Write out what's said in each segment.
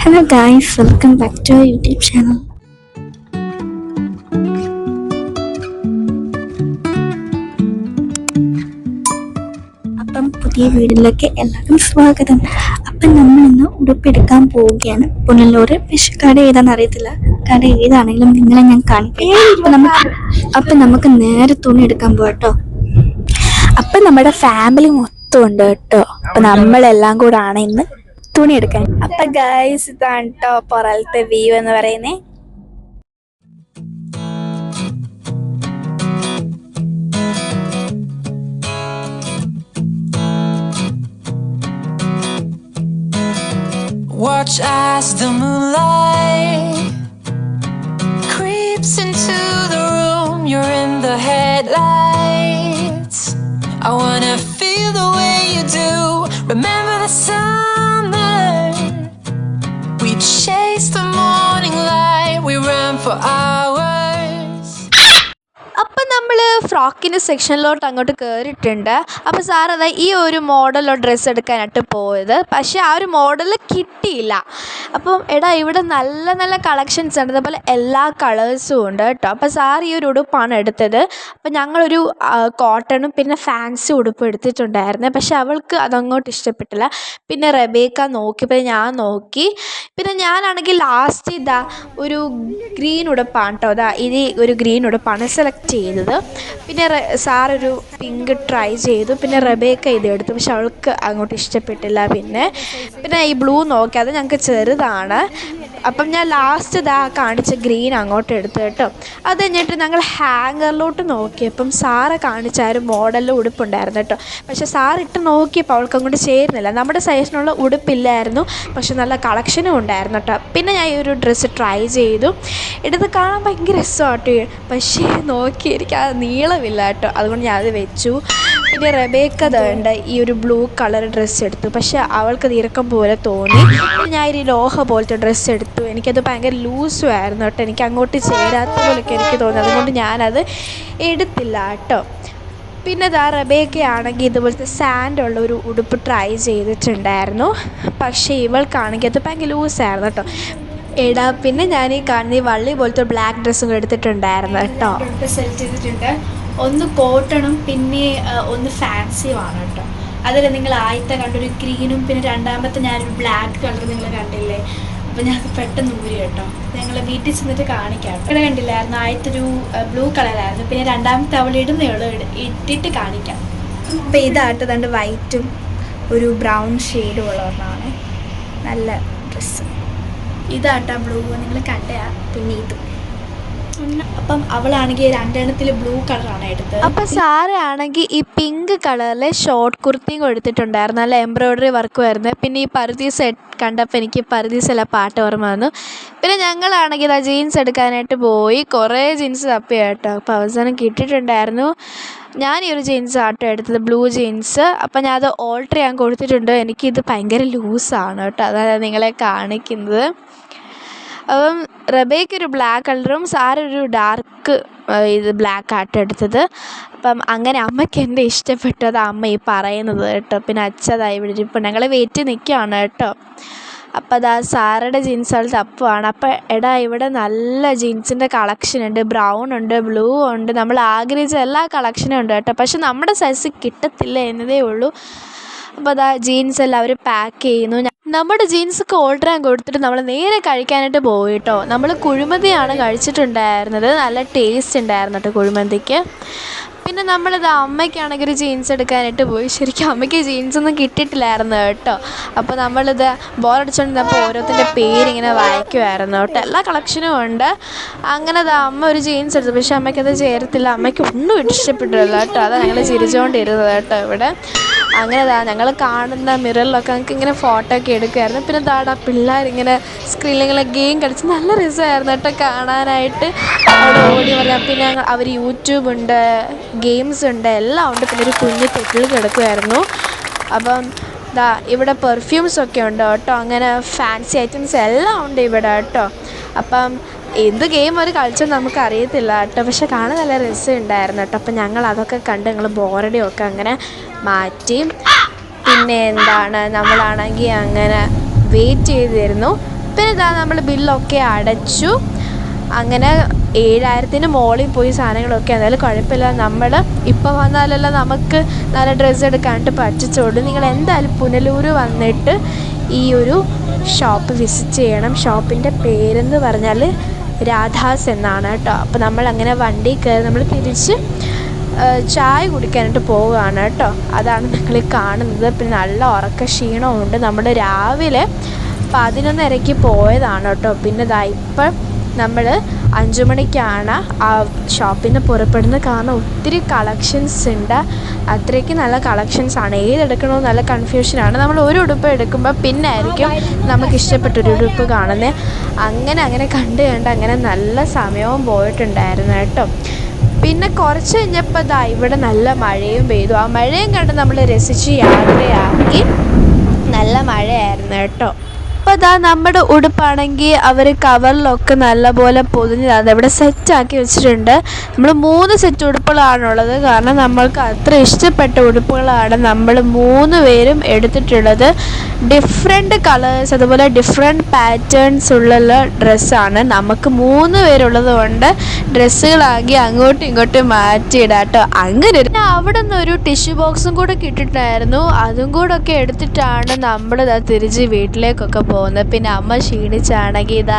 Hello guys, welcome back to our YouTube channel. അപ്പം പുതിയ വീഡിയോയിലേക്ക് എല്ലാവർക്കും സ്വാഗതം. അപ്പം നമ്മൾ ഇന്ന് ഉടുപ്പെടുക്കാൻ പോവുകയാണ്. പുനലൂർ. പക്ഷെ കട ഏതാണെന്ന് അറിയത്തില്ല. കട ഏതാണെങ്കിലും നിങ്ങളെ ഞാൻ കാണിക്കാം. അപ്പം നമുക്ക് നേരെ തുണി എടുക്കാൻ പോകട്ടോ. അപ്പം നമ്മുടെ ഫാമിലി മൊത്തം ഉണ്ട് കേട്ടോ. അപ്പം നമ്മളെല്ലാം കൂടെ ആണ് ഇന്ന് തുണി എടുക്കാൻ. അപ്പം ഗൈസ് ഇതാണ് കേട്ടോ പുറത്തെ വ്യൂ എന്ന് പറയുന്നത്. Watch as the moonlight creeps into the room. You're in the headlights. I wanna feel the way you do. Remember the summer? We chase the morning light. We run for hours. അപ്പം നമ്മൾ ഫ്രോക്കിൻ്റെ സെക്ഷനിലോട്ട് അങ്ങോട്ട് കയറിയിട്ടുണ്ട്. അപ്പോൾ sir അതാ ഈ ഒരു മോഡലോ dress എടുക്കാനായിട്ട് പോയത്. പക്ഷേ ആ ഒരു മോഡൽ കിട്ടിയില്ല. അപ്പം എടാ ഇവിടെ നല്ല നല്ല കളക്ഷൻസ് ഉണ്ട്, അതുപോലെ എല്ലാ കളേഴ്സും ഉണ്ട് കേട്ടോ. അപ്പോൾ സാർ ഈ ഒരു ഉടുപ്പാണ് എടുത്തത്. അപ്പം ഞങ്ങളൊരു കോട്ടണും പിന്നെ ഫാൻസി ഉടുപ്പ് എടുത്തിട്ടുണ്ടായിരുന്നു. പക്ഷെ അവൾക്ക് അതങ്ങോട്ട് ഇഷ്ടപ്പെട്ടില്ല. പിന്നെ റബേക്ക നോക്കിയപ്പോൾ ഞാൻ നോക്കി. പിന്നെ ഞാനാണെങ്കിൽ ലാസ്റ്റ് ഇതാ ഒരു ഗ്രീൻ ഉടുപ്പാണ് കേട്ടോ. അതാ ഇത് ഒരു ഗ്രീൻ ഉടുപ്പാണ് സെലക്ട് ചെയ്തത്. പിന്നെ സാറൊരു പിങ്ക് ട്രൈ ചെയ്തു. പിന്നെ റബേക്ക ഇത് എടുത്തു. പക്ഷെ അവൾക്ക് അങ്ങോട്ട് ഇഷ്ടപ്പെട്ടില്ല. പിന്നെ ഈ ബ്ലൂ നോക്കി, അത് ഞങ്ങൾക്ക് ചെറുതാണ്. അപ്പം ഞാൻ ലാസ്റ്റ് ഇതാ കാണിച്ച ഗ്രീൻ അങ്ങോട്ട് എടുത്തു കേട്ടോ. അത് കഴിഞ്ഞിട്ട് ഞങ്ങൾ ഹാങ്ങറിലോട്ട് നോക്കിയപ്പം സാറ് കാണിച്ച ആ ഒരു മോഡലിൽ ഉടുപ്പുണ്ടായിരുന്നു കേട്ടോ. പക്ഷേ സാറിട്ട് നോക്കിയപ്പോൾ അവൾക്ക് അങ്ങോട്ട് ചേരുന്നില്ല. നമ്മുടെ സൈസിനുള്ള ഉടുപ്പില്ലായിരുന്നു, പക്ഷെ നല്ല കളക്ഷനും ഉണ്ടായിരുന്നു കേട്ടോ. പിന്നെ ഞാൻ ഈ ഒരു ഡ്രസ്സ് ട്രൈ ചെയ്തു. എടുത്ത് കാണാൻ ഭയങ്കര രസമാട്ടോ. പക്ഷേ നോക്കി എനിക്ക് ആ നീളമില്ല കേട്ടോ. അതുകൊണ്ട് ഞാൻ അത് വെച്ചു. പിന്നെ റബേക്ക ഉണ്ട് ഈ ഒരു ബ്ലൂ കളർ ഡ്രസ്സ് എടുത്തു. പക്ഷെ അവൾക്കത് ഇറക്കം പോലെ തോന്നി. ഞാൻ ഒരു ലോഹ പോലത്തെ ഡ്രസ്സ് എടുത്തു. എനിക്കത് ഭയങ്കര ലൂസും ആയിരുന്നു കേട്ടോ. എനിക്ക് അങ്ങോട്ട് ചേരാത്ത പോലെയൊക്കെ എനിക്ക് തോന്നി. അതുകൊണ്ട് ഞാനത് എടുത്തില്ല കേട്ടോ. പിന്നെ ഇതാ റബേക്കയാണെങ്കിൽ ഇതുപോലത്തെ സാൻഡുള്ള ഒരു ഉടുപ്പ് ട്രൈ ചെയ്തിട്ടുണ്ടായിരുന്നു. പക്ഷേ ഇവൾക്കാണെങ്കിൽ അത് ഭയങ്കര ലൂസായിരുന്നു കേട്ടോ. പിന്നെ ഞാൻ ഈ കാണുന്ന ഈ വള്ളി പോലത്തെ ബ്ലാക്ക് ഡ്രസ്സും എടുത്തിട്ടുണ്ടായിരുന്നു കേട്ടോ. സെലക്ട് ചെയ്തിട്ടുണ്ട്. ഒന്ന് കോട്ടണും പിന്നെ ഒന്ന് ഫാൻസിയുമാണ് കേട്ടോ. അതിൽ നിങ്ങൾ ആദ്യത്തെ കണ്ടൊരു ഗ്രീനും പിന്നെ രണ്ടാമത്തെ ഞാനൊരു ബ്ലാക്ക് കളർ നിങ്ങൾ കണ്ടില്ലേ. അപ്പോൾ ഞാൻ അത് പെട്ടെന്ന് ഊരി കേട്ടോ. ഞങ്ങൾ വീട്ടിൽ ചെന്നിട്ട് കാണിക്കാം. ഇവിടെ കണ്ടില്ലായിരുന്നു, ആദ്യത്തൊരു ബ്ലൂ കളറായിരുന്നു. പിന്നെ രണ്ടാമത്തെ അവൾ ഇടുന്നയുള്ളൂ, ഇട്ടിട്ട് കാണിക്കാം. അപ്പോൾ ഇതായിട്ട് രണ്ട് വൈറ്റും ഒരു ബ്രൗൺ ഷെയ്ഡും ഉള്ള ഒന്നാണ്. നല്ല ഡ്രസ്സ് ഇതാട്ടാ ബ്ലൂ നിങ്ങൾ കണ്ടയാ. പിന്നെ ഇതും. അപ്പം അവളാണെങ്കിൽ രണ്ടെണ്ണത്തിൽ ബ്ലൂ കളറാണ് എടുത്തത്. അപ്പം സാറാണെങ്കിൽ ഈ പിങ്ക് കളറിലെ ഷോർട്ട് കുർത്തിയും എടുത്തിട്ടുണ്ടായിരുന്നു. നല്ല എംബ്രോയ്ഡറി വർക്കും ആയിരുന്നു. പിന്നെ ഈ പർദീസ് കണ്ടപ്പോൾ എനിക്ക് പർദീസല്ല പാട്ട് ഓർമ്മ വന്നു. പിന്നെ ഞങ്ങളാണെങ്കിൽ ഇതാ ജീൻസ് എടുക്കാനായിട്ട് പോയി. കുറേ ജീൻസ് തപ്പി കേട്ടോ. അപ്പോൾ അവസാനം കിട്ടിയിട്ടുണ്ടായിരുന്നു. ഞാൻ ഈ ഒരു ജീൻസ് ആട്ടോ എടുത്തത്, ബ്ലൂ ജീൻസ്. അപ്പം ഞാൻ അത് ഓൾട്ടർ ചെയ്യാൻ കൊടുത്തിട്ടുണ്ട്. എനിക്കിത് ഭയങ്കര ലൂസാണ് കേട്ടോ. അതാണ് നിങ്ങളെ കാണിക്കുന്നത്. അപ്പം റബേക്കൊരു ബ്ലാക്ക് കളറും സാറൊരു ഡാർക്ക് ഇത് ബ്ലാക്ക് ആട്ടോ എടുത്തത്. അപ്പം അങ്ങനെ അമ്മയ്ക്ക് എൻ്റെ ഇഷ്ടപ്പെട്ടത് അമ്മ ഈ പറയുന്നത് കേട്ടോ. പിന്നെ അച്ഛതായി ഇവിടെ ഇരിപ്പുണ്ട്. ഞങ്ങൾ വെയിറ്റ് നിൽക്കുകയാണ് കേട്ടോ. അപ്പോൾ അതാ സാറുടെ ജീൻസുകൾ തപ്പുവാണ്. അപ്പോൾ എടാ ഇവിടെ നല്ല ജീൻസിൻ്റെ കളക്ഷൻ ഉണ്ട്. ബ്രൗൺ ഉണ്ട്, ബ്ലൂ ഉണ്ട്, നമ്മൾ ആഗ്രഹിച്ച എല്ലാ കളക്ഷനും ഉണ്ട് കേട്ടോ. പക്ഷെ നമ്മുടെ സൈസ് കിട്ടത്തില്ല എന്നതേ ഉള്ളൂ. അപ്പോൾ അതാ ജീൻസ് എല്ലാം അവർ പാക്ക് ചെയ്യുന്നു. നമ്മുടെ ജീൻസൊക്കെ ഓർഡർ ചെയ്യാൻ കൊടുത്തിട്ട് നമ്മൾ നേരെ കഴിക്കാനായിട്ട് പോയി കേട്ടോ. നമ്മൾ കുഴിമന്തിയാണ് കഴിച്ചിട്ടുണ്ടായിരുന്നത്. നല്ല ടേസ്റ്റ് ഉണ്ടായിരുന്നു കേട്ടോ കുഴിമന്തിക്ക്. പിന്നെ നമ്മളിത് അമ്മയ്ക്കാണെങ്കിൽ ഒരു ജീൻസ് എടുക്കാനായിട്ട് പോയി. ശരിക്കും അമ്മയ്ക്ക് ജീൻസൊന്നും കിട്ടിയിട്ടില്ലായിരുന്നു കേട്ടോ. അപ്പോൾ നമ്മളിത് ബോറടിച്ചുകൊണ്ടിരുന്നപ്പോൾ ഓരോത്തിൻ്റെ പേരിങ്ങനെ വായിക്കുമായിരുന്നു കേട്ടോ. എല്ലാ കളക്ഷനും ഉണ്ട്. അങ്ങനെ അമ്മ ഒരു ജീൻസ് എടുത്തു. പക്ഷേ അമ്മയ്ക്കത് ചേരത്തില്ല. അമ്മയ്ക്ക് ഒന്നും ഇഷ്ടപ്പെട്ടില്ല കേട്ടോ. അതാണ് ഞങ്ങൾ ചിരിച്ചുകൊണ്ടിരുന്നത് കേട്ടോ ഇവിടെ. അങ്ങനെ ഞങ്ങൾ കാണുന്ന മിററിലൊക്കെ ഞങ്ങൾക്ക് ഇങ്ങനെ ഫോട്ടോ ഒക്കെ എടുക്കുമായിരുന്നു. പിന്നെ പിള്ളേരിങ്ങനെ സ്ക്രീനിലിങ്ങനെ ഗെയിം കളിച്ച് നല്ല രസമായിരുന്നു കേട്ടോ കാണാനായിട്ട്. അവിടെ ഓടി പറയാം. പിന്നെ അവർ യൂട്യൂബ് ഉണ്ട്, ഗെയിംസ് ഉണ്ട്, എല്ലാം ഉണ്ട്. പിന്നെ ഒരു കുഞ്ഞ് തൊട്ടിൽ കിടക്കുമായിരുന്നു. അപ്പം ഇവിടെ പെർഫ്യൂംസൊക്കെ ഉണ്ട് കേട്ടോ. അങ്ങനെ ഫാൻസി ഐറ്റംസ് എല്ലാം ഉണ്ട് ഇവിടെ കേട്ടോ. അപ്പം എന്ത് ഗെയിം അവർ കളിച്ചെന്ന് നമുക്കറിയത്തില്ല കേട്ടോ. പക്ഷെ കാണാൻ നല്ല രസമുണ്ടായിരുന്നു കേട്ടോ. അപ്പം ഞങ്ങൾ അതൊക്കെ കണ്ട് ഞങ്ങൾ ബോറടിയൊക്കെ അങ്ങനെ മാറ്റി. പിന്നെ നമ്മളാണെങ്കിൽ അങ്ങനെ വെയിറ്റ് ചെയ്തിരുന്നു. പിന്നെ ഇതാ നമ്മൾ ബില്ലൊക്കെ അടച്ചു. അങ്ങനെ 7,000-ന് മുകളിൽ പോയി സാധനങ്ങളൊക്കെ. എന്തായാലും കുഴപ്പമില്ല, നമ്മൾ ഇപ്പോൾ വന്നാലല്ല നമുക്ക് നല്ല ഡ്രസ്സ് എടുക്കാനായിട്ട് പറ്റിച്ചുള്ളൂ. നിങ്ങൾ എന്തായാലും പുനലൂർ വന്നിട്ട് ഈ ഒരു ഷോപ്പ് വിസിറ്റ് ചെയ്യണം. ഷോപ്പിൻ്റെ പേരെന്ന് പറഞ്ഞാൽ രാധാസ് എന്നാണ് കേട്ടോ. അപ്പോൾ നമ്മൾ അങ്ങനെ വണ്ടി കയറി നമ്മൾ തിരിച്ച് ചായ കുടിക്കാനായിട്ട് പോവുകയാണ് കേട്ടോ. അതാണ് നിങ്ങൾ കാണുന്നത്. പിന്നെ നല്ല ഉറക്ക ക്ഷീണമുണ്ട്. നമ്മൾ രാവിലെ 11:30 പോയതാണ് കേട്ടോ. പിന്നെ ഇപ്പം നമ്മൾ 5 മണിക്കാണ് ആ ഷോപ്പിൽ നിന്ന് പുറപ്പെടുന്നത്. കാരണം ഒത്തിരി കളക്ഷൻസ് ഉണ്ട്, അത്രയ്ക്ക് നല്ല കളക്ഷൻസാണ്. ഏതെടുക്കണമെന്ന് നല്ല കൺഫ്യൂഷനാണ്. നമ്മൾ ഒരു ഉടുപ്പ് എടുക്കുമ്പോൾ പിന്നെ ആയിരിക്കും നമുക്ക് ഇഷ്ടപ്പെട്ടൊരു ഉടുപ്പ് കാണുന്നത്. അങ്ങനെ കണ്ട് അങ്ങനെ നല്ല സമയവും പോയിട്ടുണ്ടായിരുന്നു കേട്ടോ. പിന്നെ കുറച്ച് കഴിഞ്ഞപ്പോൾ ഇവിടെ നല്ല മഴയും പെയ്തു. ആ മഴയും കണ്ട് നമ്മൾ രസിച്ച് യാത്രയാക്കി. നല്ല മഴയായിരുന്നു കേട്ടോ. അപ്പോൾ നമ്മുടെ ഉടുപ്പാണെങ്കിൽ അവർ കവറിലൊക്കെ നല്ലപോലെ പൊതിഞ്ഞ് ഇവിടെ സെറ്റാക്കി വെച്ചിട്ടുണ്ട്. നമ്മൾ 3 സെറ്റ് ഉടുപ്പുകളാണുള്ളത്. കാരണം നമ്മൾക്ക് അത്ര ഇഷ്ടപ്പെട്ട ഉടുപ്പുകളാണ് നമ്മൾ 3 പേരും എടുത്തിട്ടുള്ളത്. ഡിഫറെൻറ്റ് കളേഴ്സ് അതുപോലെ ഡിഫറെൻറ്റ് പാറ്റേൺസ് ഉള്ള ഡ്രസ്സാണ്. നമുക്ക് 3 പേരുള്ളത് കൊണ്ട് ഡ്രസ്സുകളാക്കി അങ്ങോട്ടും ഇങ്ങോട്ടും മാറ്റിയിടാം കേട്ടോ. അങ്ങനെ അവിടെ നിന്ന് ഒരു ടിഷ്യൂ ബോക്സും കൂടെ കിട്ടിയിട്ടുണ്ടായിരുന്നു. അതും കൂടെ ഒക്കെ എടുത്തിട്ടാണ് നമ്മൾ തിരിച്ച് വീട്ടിലേക്കൊക്കെ പോകുന്നത്. പിന്നെ അമ്മ ക്ഷീണിച്ചാണെങ്കിൽ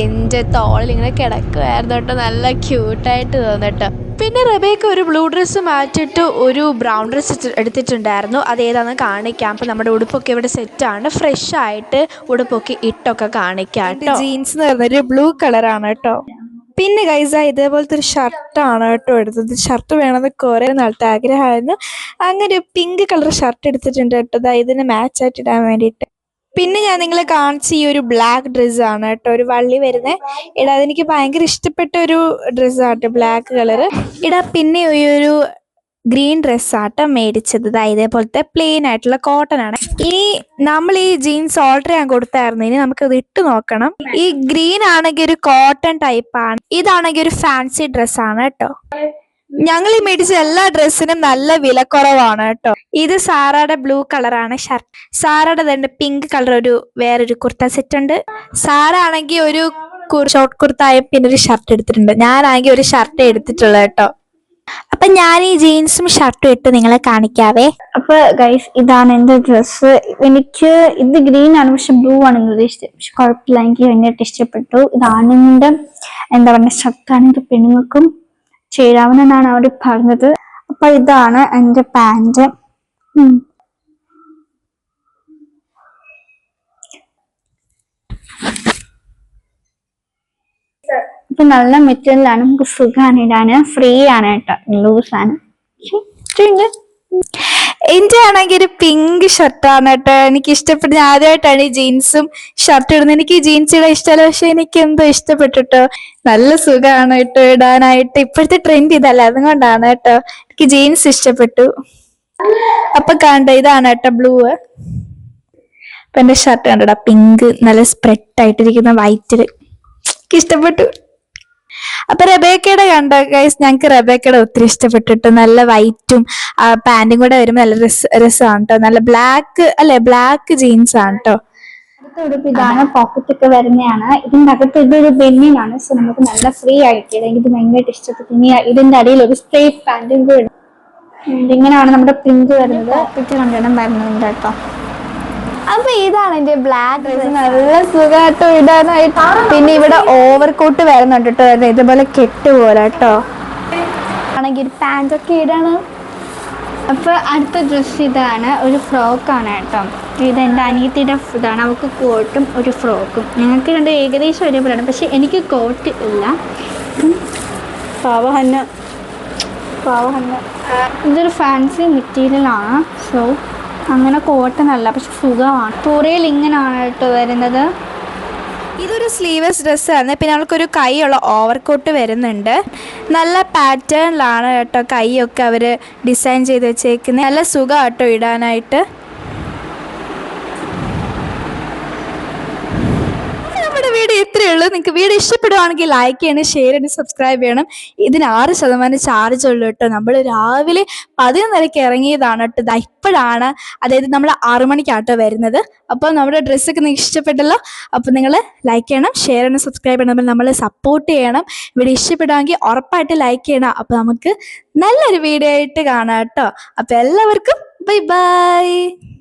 എൻ്റെ തോളിൽ ഇങ്ങനെ കിടക്കുമായിരുന്നു കേട്ടോ. നല്ല ക്യൂട്ടായിട്ട് തോന്നിട്ടോ. പിന്നെ റബേക്ക ഒരു ബ്ലൂ ഡ്രസ്സ് മാറ്റിയിട്ട് ഒരു ബ്രൗൺ ഡ്രസ്സ് എടുത്തിട്ടുണ്ടായിരുന്നു. അതേതാണെന്ന് കാണിക്കാം. അപ്പോൾ നമ്മുടെ ഉടുപ്പൊക്കെ ഇവിടെ സെറ്റാണ്. ഫ്രഷ് ആയിട്ട് ഉടുപ്പൊക്കെ ഇട്ടൊക്കെ കാണിക്കാം കേട്ടോ. ജീൻസ് എന്ന് പറഞ്ഞൊരു ബ്ലൂ കളറാണ് കേട്ടോ. പിന്നെ ഗൈസ് ഇതേപോലത്തെ ഒരു ഷർട്ടാണ് കേട്ടോ എടുത്തത്. ഷർട്ട് വേണമെന്ന് കുറേ നാളത്തെ ആഗ്രഹമായിരുന്നു. അങ്ങനെ ഒരു പിങ്ക് കളർ ഷർട്ട് എടുത്തിട്ടുണ്ട് കേട്ടോ, ഇതിന് മാച്ചായിട്ട് ഇടാൻ വേണ്ടിയിട്ട്. പിന്നെ ഞാൻ നിങ്ങളെ കാണിച്ച ഈ ഒരു ബ്ലാക്ക് ഡ്രസ്സാണ് കേട്ടോ, ഒരു വള്ളി വരുന്നത്. അതെനിക്ക് ഭയങ്കര ഇഷ്ടപ്പെട്ട ഒരു ഡ്രസ്സാട്ടോ, ബ്ലാക്ക് കളറ്. പിന്നെ ഈ ഒരു ഗ്രീൻ ഡ്രസ്സാട്ടോ മേടിച്ചത്. ഇതേപോലത്തെ പ്ലെയിൻ ആയിട്ടുള്ള കോട്ടൺ ആണ്. ഇനി നമ്മൾ ഈ ജീൻസ് ഓർഡർ ചെയ്യാൻ കൊടുത്തായിരുന്നു. ഇനി നമുക്കത് ഇട്ട് നോക്കണം. ഈ ഗ്രീൻ ആണെങ്കിൽ ഒരു കോട്ടൺ ടൈപ്പാണ്, ഇതാണെങ്കിൽ ഒരു ഫാൻസി ഡ്രസ്സാണ് കേട്ടോ. ഞങ്ങൾ ഈ മേടിച്ച എല്ലാ ഡ്രസ്സിനും നല്ല വിലക്കുറവാണ് കേട്ടോ. ഇത് സാറയുടെ ബ്ലൂ കളറാണ് ഷർട്ട്. സാറയുടെ തന്നെ പിങ്ക് കളർ വേറൊരു കുർത്ത സെറ്റ് ഉണ്ട്. സാറ ആണെങ്കിൽ ഒരു ഷോർട്ട് കുർത്തായും പിന്നെ ഒരു ഷർട്ട് എടുത്തിട്ടുണ്ട്. ഞാനാണെങ്കിൽ ഒരു ഷർട്ട് എടുത്തിട്ടുള്ളത് കേട്ടോ. അപ്പൊ ഞാൻ ഈ ജീൻസും ഷർട്ടും ഇട്ട് നിങ്ങളെ കാണിക്കാവേ. അപ്പൊ ഗൈസ് ഇതാണ് എന്റെ ഡ്രസ്സ്. എനിക്ക് ഇത് ഗ്രീൻ ആണ്, പക്ഷെ ബ്ലൂ ആണ് ഉദ്ദേശിച്ചത്. പക്ഷെ കുഴപ്പമില്ല, എനിക്ക് ഭയങ്കരമായിട്ട് ഇഷ്ടപ്പെട്ടു. ഇതാണിന്റെ എന്താ പറയുക ഷർട്ടാണെങ്കിൽ പെണ്ണുങ്ങൾക്കും ചേരാവുന്നതാണ് അവർ പറഞ്ഞത്. അപ്പൊ ഇതാണ് എന്റെ പാന്റ്. ഇപ്പൊ നല്ല മെറ്റീരിയലാണ്, നമുക്ക് സുഖമാണ് ഇടാന്, ഫ്രീ ആണ് കേട്ടോ, ലൂസാണ്. എന്റെ ആണെങ്കിൽ ഒരു പിങ്ക് ഷർട്ടാണ് കേട്ടോ, എനിക്ക് ഇഷ്ടപ്പെട്ടു. ഞാൻ ആദ്യമായിട്ടാണ് ഈ ജീൻസും ഷർട്ട് ഇടുന്നത്. എനിക്ക് ഈ ജീൻസ് ഇടാൻ ഇഷ്ടമല്ല, പക്ഷെ എനിക്ക് എന്തോ ഇഷ്ടപ്പെട്ടിട്ടോ. നല്ല സുഖമാണ് കേട്ടോ ഇടാനായിട്ട്. ഇപ്പോഴത്തെ ട്രെൻഡ് ഇതല്ല, അതുകൊണ്ടാണ് കേട്ടോ എനിക്ക് ജീൻസ് ഇഷ്ടപ്പെട്ടു. അപ്പൊ കണ്ട ഇതാണ് കേട്ടോ ബ്ലൂ. അപ്പൊ എന്റെ ഷർട്ട് കണ്ടടാ പിങ്ക്, നല്ല സ്പ്രെഡ് ആയിട്ടിരിക്കുന്ന വൈറ്റില്, എനിക്ക് ഇഷ്ടപ്പെട്ടു. അപ്പൊ റബേക്കയുടെ കണ്ടോ ഗൈസ്, ഞങ്ങക്ക് റബേക്കയുടെ ഒത്തിരി ഇഷ്ടപ്പെട്ടിട്ട്. നല്ല വൈറ്റും പാന്റും കൂടെ വരുമ്പോ നല്ല രസമാണ് കേട്ടോ. നല്ല ബ്ലാക്ക് ജീൻസ് ആണ് കേട്ടോ. അടുത്ത ഉടുപ്പ് ഇതാണ്, പോക്കറ്റ് ഒക്കെ വരുന്നതാണ്. ഇതിന്റെ അകത്ത് ഇതൊരു ബെന്നിനാണ്, സോ നമുക്ക് നല്ല ഫ്രീ ആയിട്ട് ഇത് ഭയങ്കരമായിട്ട് ഇഷ്ടപ്പെട്ടു. ഇനി ഇതിന്റെ അടിയിൽ ഒരു സ്ട്രേറ്റ് പാന്റും കൂടെ. ഇങ്ങനെയാണ് നമ്മുടെ പ്രിന്റ് വരുന്നത്. പോക്കറ്റ് രണ്ടെണ്ണം വരുന്നുണ്ട് കേട്ടോ. അപ്പൊ ഇതാണ് എന്റെ ബ്ലാക്ക് ഡ്രസ്, നല്ല സുഖമായിട്ടോ ഇടാനായിട്ട്. പിന്നെ ഇവിടെ ഓവർ കോട്ട് വരുന്നുണ്ട് കേട്ടോ, ഇതുപോലെ കെട്ട് പോലെ കേട്ടോ. ആണെങ്കിൽ ഒരു പാന്റ് ഒക്കെ ഇടണം. അപ്പൊ അടുത്ത ഡ്രസ് ഇതാണ്, ഒരു ഫ്രോക്കാണ് കേട്ടോ. ഇത് എൻ്റെ അനിയത്തിയുടെ ഇതാണ്, അവൾക്ക് കോട്ടും ഒരു ഫ്രോക്കും. ഞങ്ങൾക്ക് രണ്ട് ഏകദേശം ഒരേപോലെയാണ്, പക്ഷെ എനിക്ക് കോട്ട് ഇല്ല. പാവഹന്ന ഇതൊരു ഫാൻസി മെറ്റീരിയലാണ്, സോ അങ്ങനെ കോട്ടൺ അല്ല, പക്ഷെ സുഖമാണ്. പുറയിൽ ഇങ്ങനെയാണ് കേട്ടോ വരുന്നത്. ഇതൊരു സ്ലീവ്ലെസ് ഡ്രസ്സാണ്. പിന്നെ അവൾക്കൊരു കൈയുള്ള ഓവർ കോട്ട് വരുന്നുണ്ട്. നല്ല പാറ്റേണിലാണ് കേട്ടോ കൈയൊക്കെ അവർ ഡിസൈൻ ചെയ്ത് വെച്ചേക്കുന്നത്. നല്ല സുഖം കേട്ടോ ഇടാനായിട്ട്. നമ്മുടെ വീട് ഇത്രയേ ഉള്ളൂ. ഉള്ളൂ. നിങ്ങൾക്ക് വീഡിയോ ഇഷ്ടപ്പെടുവാണെങ്കിൽ ലൈക്ക് ചെയ്യണം, ഷെയർ ചെയ്യണം, സബ്സ്ക്രൈബ് ചെയ്യണം. ഇതിന് 6% ചാർജ് ഉള്ളൂ കേട്ടോ. നമ്മൾ രാവിലെ 11:30 ഇറങ്ങിയതാണ് കേട്ടോ. ഇതാ ഇപ്പോഴാണ്, അതായത് നമ്മൾ 6 മണിക്കാട്ടോ വരുന്നത്. അപ്പോൾ നമ്മുടെ ഡ്രസ്സൊക്കെ നിങ്ങൾക്ക് ഇഷ്ടപ്പെട്ടല്ലോ. അപ്പോൾ നിങ്ങൾ ലൈക്ക് ചെയ്യണം, ഷെയർ ചെയ്യണം, സബ്സ്ക്രൈബ് ചെയ്യണം, നമ്മൾ സപ്പോർട്ട് ചെയ്യണം. വീഡിയോ ഇഷ്ടപ്പെടുവാണെങ്കിൽ ഉറപ്പായിട്ട് ലൈക്ക് ചെയ്യണം. അപ്പോൾ നമുക്ക് നല്ലൊരു വീഡിയോ ആയിട്ട് കാണാം കേട്ടോ. അപ്പോൾ എല്ലാവർക്കും ബൈ ബൈ.